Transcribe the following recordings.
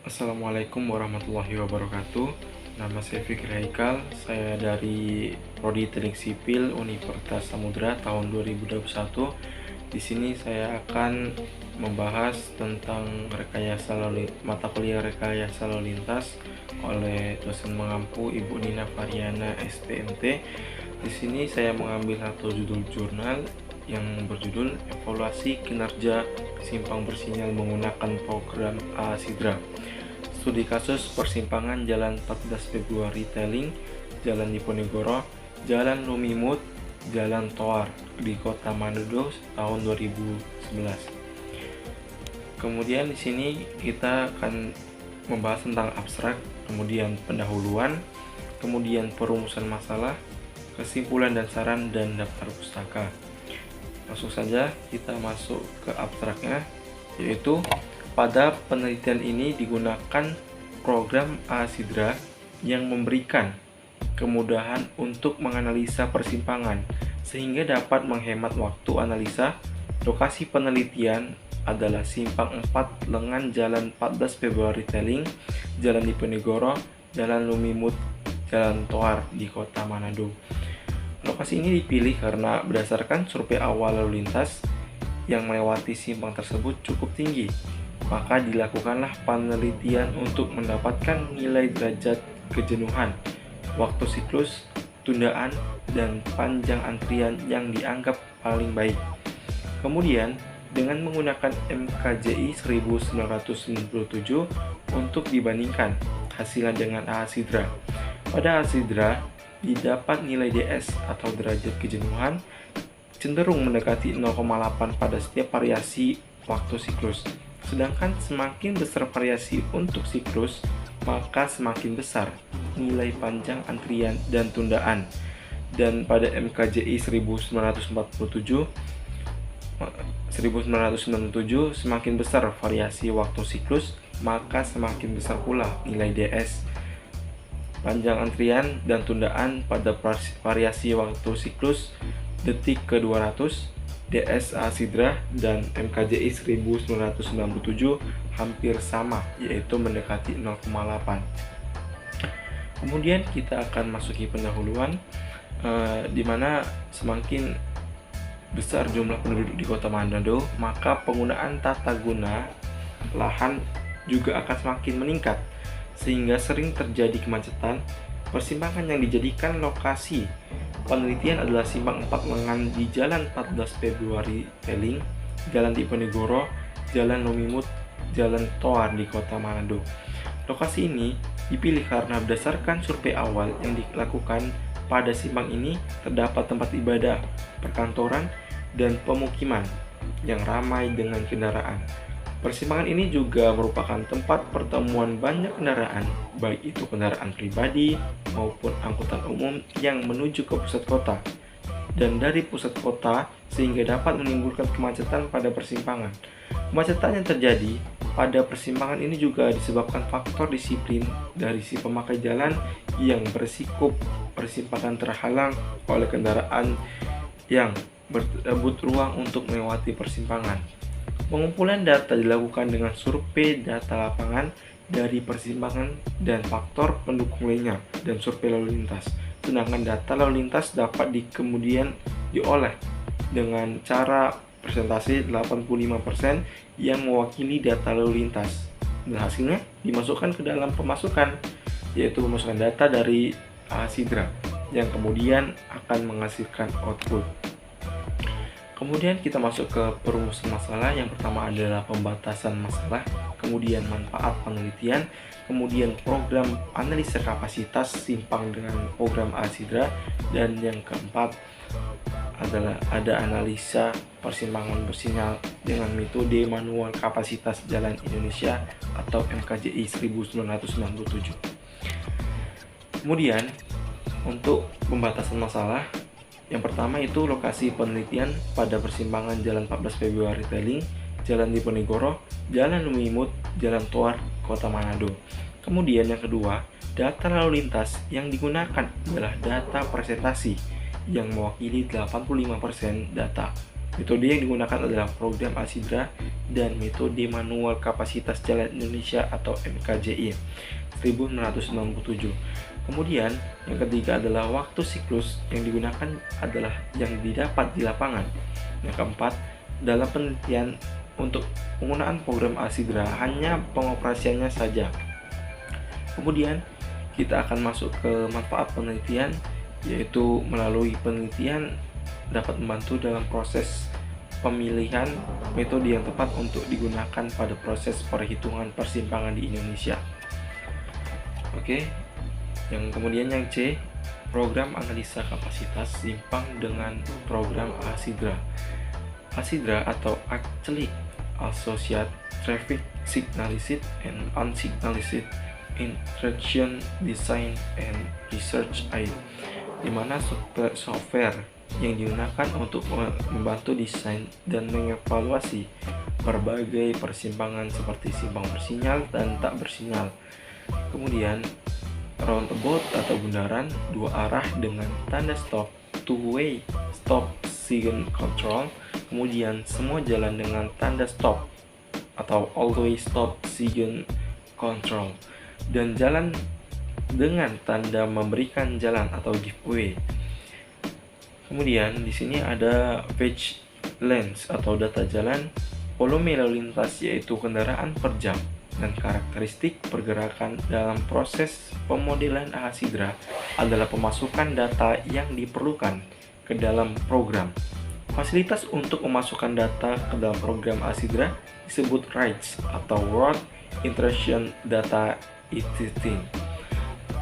Assalamualaikum warahmatullahi wabarakatuh. Nama saya Fikri Haikal. Saya dari Prodi Teknik Sipil Universitas Samudra tahun 2021. Di sini saya akan membahas tentang mata kuliah rekayasa lalu lintas oleh dosen mengampu Ibu Nina Variana STMT. Di sini saya mengambil satu judul jurnal yang berjudul Evaluasi Kinerja Simpang Bersinyal Menggunakan Program ASIDRA. Studi kasus persimpangan Jalan 14 Februari Teling, Jalan Diponegoro, Jalan Lumimut, Jalan Toar di Kota Manado tahun 2011. Kemudian di sini kita akan membahas tentang abstrak, kemudian pendahuluan, kemudian perumusan masalah, kesimpulan dan saran, dan daftar pustaka. Langsung saja kita masuk ke abstraknya, yaitu pada penelitian ini digunakan program ASIDRA yang memberikan kemudahan untuk menganalisa persimpangan sehingga dapat menghemat waktu analisa. Lokasi penelitian adalah Simpang 4 Lengan Jalan 14 Februari Teling, Jalan Diponegoro, Jalan Lumimut, Jalan Toar di Kota Manado. Lokasi ini dipilih karena berdasarkan survei awal lalu lintas yang melewati simpang tersebut cukup tinggi, maka dilakukanlah penelitian untuk mendapatkan nilai derajat kejenuhan, waktu siklus, tundaan, dan panjang antrian yang dianggap paling baik. Kemudian, dengan menggunakan MKJI 1997 untuk dibandingkan hasilnya dengan ASIDRA. Pada ASIDRA, didapat nilai DS atau derajat kejenuhan cenderung mendekati 0,8 pada setiap variasi waktu siklus. Sedangkan semakin besar variasi untuk siklus, maka semakin besar nilai panjang antrian dan tundaan. Dan pada MKJI 1997, semakin besar variasi waktu siklus, maka semakin besar pula nilai DS. Panjang antrian dan tundaan pada variasi waktu siklus detik ke 200, DS ASIDRA dan MKJI 1997 hampir sama, yaitu mendekati 0,8. Kemudian kita akan masuki pendahuluan, di mana semakin besar jumlah penduduk di Kota Manado, maka penggunaan tata guna lahan juga akan semakin meningkat, sehingga sering terjadi kemacetan. Persimpangan yang dijadikan lokasi penelitian adalah Simpang 4 Lengan di Jalan 14 Februari Teling, Jalan Diponegoro, Jalan Lumimut, Jalan Toar di Kota Manado. Lokasi ini dipilih karena berdasarkan survei awal yang dilakukan pada simpang ini terdapat tempat ibadah, perkantoran, dan pemukiman yang ramai dengan kendaraan. Persimpangan ini juga merupakan tempat pertemuan banyak kendaraan, baik itu kendaraan pribadi maupun angkutan umum yang menuju ke pusat kota dan dari pusat kota, sehingga dapat menimbulkan kemacetan pada persimpangan. Kemacetan yang terjadi pada persimpangan ini juga disebabkan faktor disiplin dari si pemakai jalan yang berisiko persimpangan terhalang oleh kendaraan yang berebut ruang untuk melewati persimpangan. Pengumpulan data dilakukan dengan survei data lapangan dari persimpangan dan faktor pendukung lainnya dan survei lalu lintas. Sedangkan data lalu lintas dapat kemudian diolah dengan cara persentase 85% yang mewakili data lalu lintas. Dan hasilnya dimasukkan ke dalam pemasukan, yaitu pemasukan data dari ASIDRA yang kemudian akan menghasilkan output. Kemudian kita masuk ke perumusan masalah. Yang pertama adalah pembatasan masalah, kemudian manfaat penelitian, kemudian program analisa kapasitas simpang dengan program ASIDRA, dan yang keempat adalah ada analisa persimpangan bersinyal dengan metode manual kapasitas jalan Indonesia atau MKJI 1997. Kemudian untuk pembatasan masalah, yang pertama itu lokasi penelitian pada persimpangan Jalan 14 Februari Teling, Jalan Diponegoro, Jalan Lumimut, Jalan Toar, Kota Manado. Kemudian yang kedua, data lalu lintas yang digunakan adalah data presentasi yang mewakili 85% data. Metode yang digunakan adalah program ASIDRA dan metode manual kapasitas jalan Indonesia atau MKJI 1997. Kemudian yang ketiga adalah waktu siklus yang digunakan adalah yang didapat di lapangan. Yang keempat, dalam penelitian untuk penggunaan program ASIDRA hanya pengoperasiannya saja. Kemudian kita akan masuk ke manfaat penelitian, yaitu melalui penelitian dapat membantu dalam proses pemilihan metode yang tepat untuk digunakan pada proses perhitungan persimpangan di Indonesia. Oke, yang kemudian yang C, program analisa kapasitas simpang dengan program ASIDRA. ASIDRA atau Actually Associate Traffic Signalized and Unsignalized Interaction Design and Research Aid, di mana software yang digunakan untuk membantu desain dan mengevaluasi berbagai persimpangan seperti simpang bersinyal dan tak bersinyal. Kemudian roundabout atau bundaran dua arah dengan tanda stop, two-way stop sign control. Kemudian semua jalan dengan tanda stop atau all-way stop sign control, dan jalan dengan tanda memberikan jalan atau giveaway. Kemudian di sini ada page length atau data jalan, volume lalu lintas yaitu kendaraan per jam, dan karakteristik pergerakan. Dalam proses pemodelan ASIDRA adalah pemasukan data yang diperlukan ke dalam program. Fasilitas untuk memasukkan data ke dalam program ASIDRA disebut RIDES atau Road Interaction Data Editing.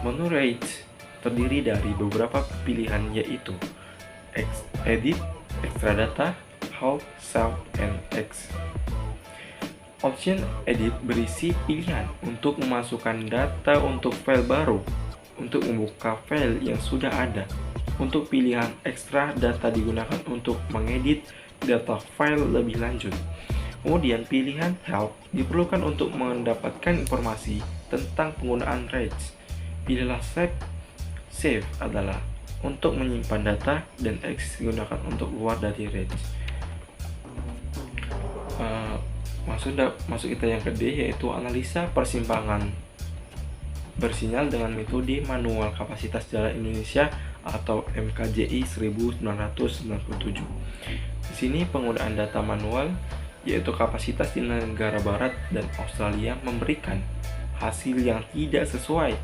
Menu RIDES terdiri dari beberapa pilihan, yaitu Edit, Extra Data, Halt, Save, and X. Option Edit berisi pilihan untuk memasukkan data untuk file baru, untuk membuka file yang sudah ada. Untuk pilihan Extra Data digunakan untuk mengedit data file lebih lanjut. Kemudian pilihan Help diperlukan untuk mendapatkan informasi tentang penggunaan RIDES. Pilihlah Save adalah untuk menyimpan data, dan X digunakan untuk keluar dari RIDES. Masuk kita yang ke D, yaitu analisa persimpangan bersinyal dengan metode manual kapasitas jalan Indonesia atau MKJI 1997. Di sini penggunaan data manual, yaitu kapasitas di negara barat dan Australia, memberikan hasil yang tidak sesuai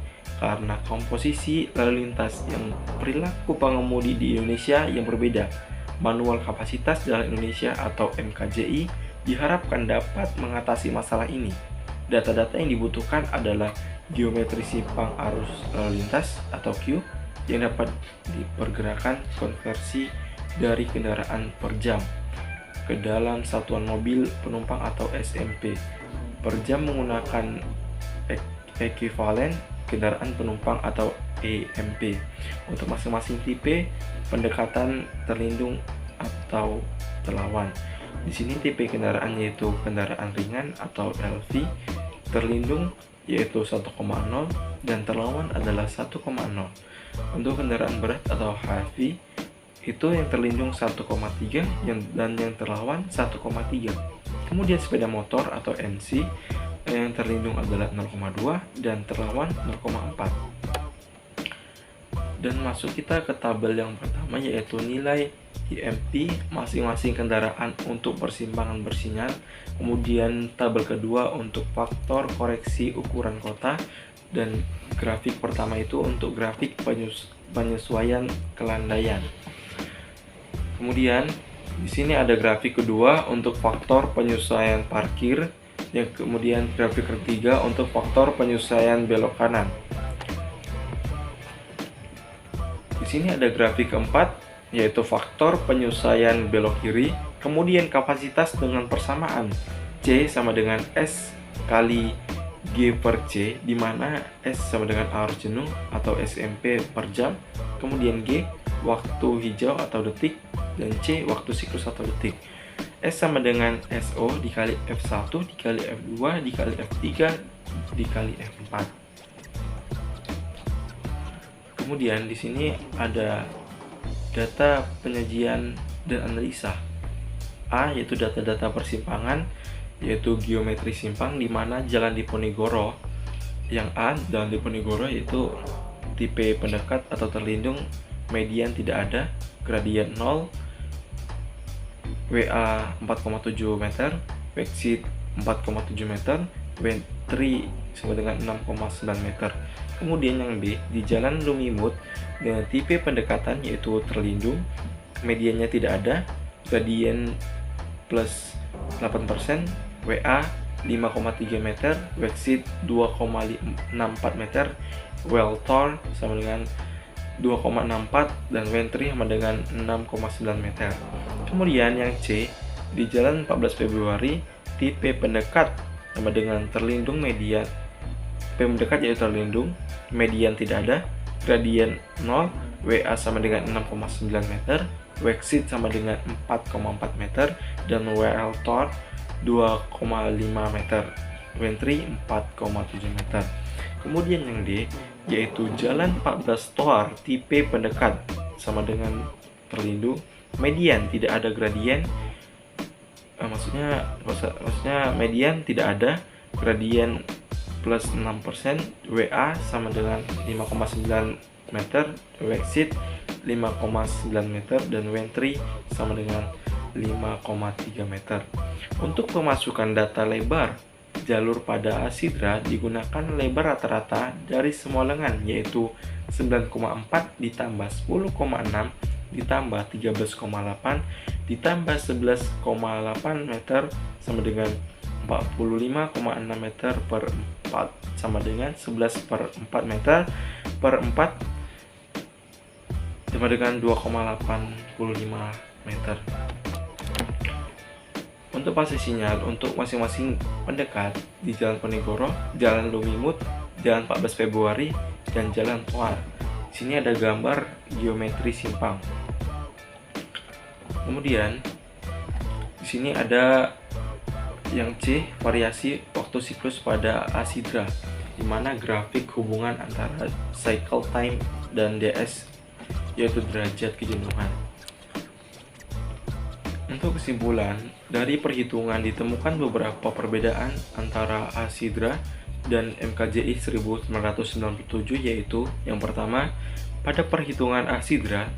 karena komposisi lalu lintas yang perilaku pengemudi di Indonesia yang berbeda. Manual kapasitas jalan Indonesia atau MKJI diharapkan dapat mengatasi masalah ini. Data-data yang dibutuhkan adalah geometri simpang arus lalu lintas atau Q yang dapat dipergerakan konversi dari kendaraan per jam ke dalam satuan mobil penumpang atau SMP per jam menggunakan ekuivalen kendaraan penumpang atau EMP. Untuk masing-masing tipe pendekatan terlindung atau terlawan. Di sini tipe kendaraan yaitu kendaraan ringan atau LV, terlindung yaitu 1,0, dan terlawan adalah 1,0. Untuk kendaraan berat atau heavy, itu yang terlindung 1,3 dan yang terlawan 1,3. Kemudian sepeda motor atau MC, yang terlindung adalah 0,2 dan terlawan 0,4. Dan masuk kita ke tabel yang pertama, yaitu nilai IMP masing-masing kendaraan untuk persimpangan bersinyal. Kemudian tabel kedua untuk faktor koreksi ukuran kota, dan grafik pertama itu untuk grafik penyesuaian kelandaian. Kemudian di sini ada grafik kedua untuk faktor penyesuaian parkir, yang kemudian grafik ketiga untuk faktor penyesuaian belok kanan. Di sini ada grafik keempat, yaitu faktor penyesuaian belok kiri. Kemudian kapasitas dengan persamaan C sama dengan S kali G per C, di mana S sama dengan arus jenuh atau SMP per jam, kemudian G waktu hijau atau detik, dan C waktu siklus atau detik. S sama dengan SO dikali F1 dikali F2 dikali F3 dikali F4. Kemudian di sini ada data penyajian dan analisa. A yaitu data-data persimpangan, yaitu geometri simpang, di mana Jalan Diponegoro yang A, Jalan Diponegoro yaitu tipe pendekat atau terlindung, median tidak ada, gradien 0, WA 4,7 meter, exit 4,7 meter, W3 sama dengan 6,9 meter. Kemudian yang B, di Jalan Lumimut dengan tipe pendekatan yaitu terlindung, mediannya tidak ada, gradien plus 8%, WA 5,3 meter, exit 2,64 meter, well Tor sama dengan 2,64 dan W3 sama dengan 6,9 meter. Kemudian yang C, di Jalan 14 Februari tipe pendekat sama dengan terlindung, median pendekat yaitu terlindung, median tidak ada, gradien 0, WA sama dengan 6,9 meter, exit sama dengan 4,4 meter, dan WL Tor 2,5 meter, W3 4,7 meter. Kemudian yang D, yaitu Jalan 14 Toar tipe pendekat sama dengan terlindung, median tidak ada gradien, maksudnya median tidak ada, gradien plus 6%, WA sama dengan 5,9 meter, exit 5,9 meter, dan W3 sama dengan 5,3 meter. Untuk pemasukan data lebar jalur pada Asidra digunakan lebar rata-rata dari semua lengan, yaitu 9,4 ditambah 10,6 ditambah 13,8 ditambah 11,8 meter sama dengan 45,6 meter per 4 sama dengan 11 per 4 meter per 4 sama dengan 2,85 meter. Untuk fase sinyal untuk masing-masing pendekat di Jalan Ponegoro, Jalan Lumimut, Jalan 14 Februari, dan Jalan Toar. Di sini ada gambar geometri simpang. Kemudian di sini ada yang C, variasi waktu siklus pada Asidra, di mana grafik hubungan antara cycle time dan DS yaitu derajat kejenuhan. Untuk kesimpulan, dari perhitungan ditemukan beberapa perbedaan antara Asidra dan MKJI 1997, yaitu yang pertama, pada perhitungan Asidra,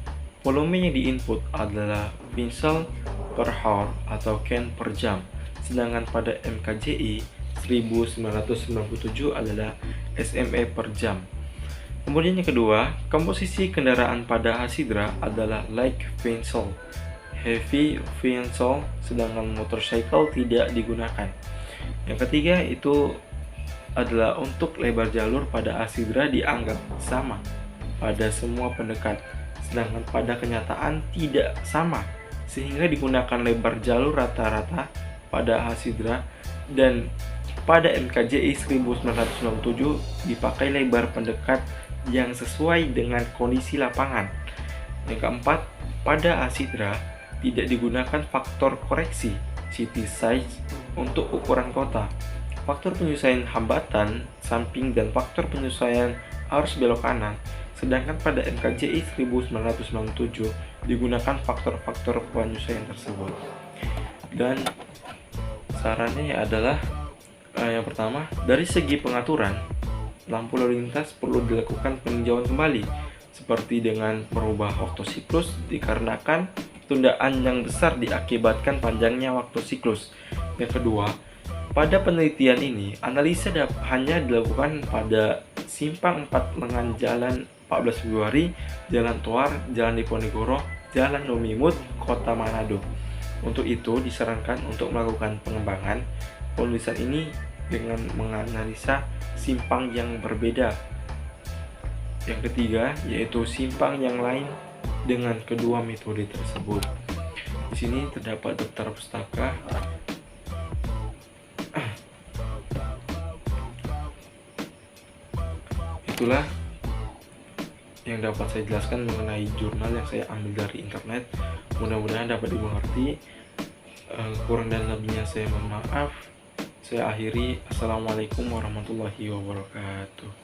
volume yang diinput adalah pinsel per hour atau ken per jam, sedangkan pada MKJI 1997 adalah SME per jam. Kemudian yang kedua, komposisi kendaraan pada Asidra adalah light vehicle, heavy vehicle, sedangkan motorcycle tidak digunakan. Yang ketiga itu adalah untuk lebar jalur pada Asidra dianggap sama pada semua pendekat, sedangkan pada kenyataan tidak sama, sehingga digunakan lebar jalur rata-rata pada Asidra, dan pada MKJI 1997 dipakai lebar pendekat yang sesuai dengan kondisi lapangan. Yang keempat, pada Asidra tidak digunakan faktor koreksi city size untuk ukuran kota, faktor penyesuaian hambatan samping, dan faktor penyesuaian arus belok kanan. Sedangkan pada MKJI 1997 digunakan faktor-faktor penyesuaian tersebut. Dan sarannya adalah yang pertama, dari segi pengaturan, lampu lalu lintas perlu dilakukan peninjauan kembali, seperti dengan merubah waktu siklus dikarenakan tundaan yang besar diakibatkan panjangnya waktu siklus. Yang kedua, pada penelitian ini, analisa hanya dilakukan pada simpang 4 lengan Jalan 14 Februari, Jalan Toar, Jalan Diponegoro, Jalan Lumimut, Kota Manado. Untuk itu, disarankan untuk melakukan pengembangan penulisan ini dengan menganalisa simpang yang berbeda. Yang ketiga, yaitu simpang yang lain dengan kedua metode tersebut. Di sini terdapat daftar pustaka. Itulah yang dapat saya jelaskan mengenai jurnal yang saya ambil dari internet. Mudah-mudahan dapat dimengerti. Kurang dan lebihnya saya mohon maaf. Saya akhiri. Assalamualaikum warahmatullahi wabarakatuh.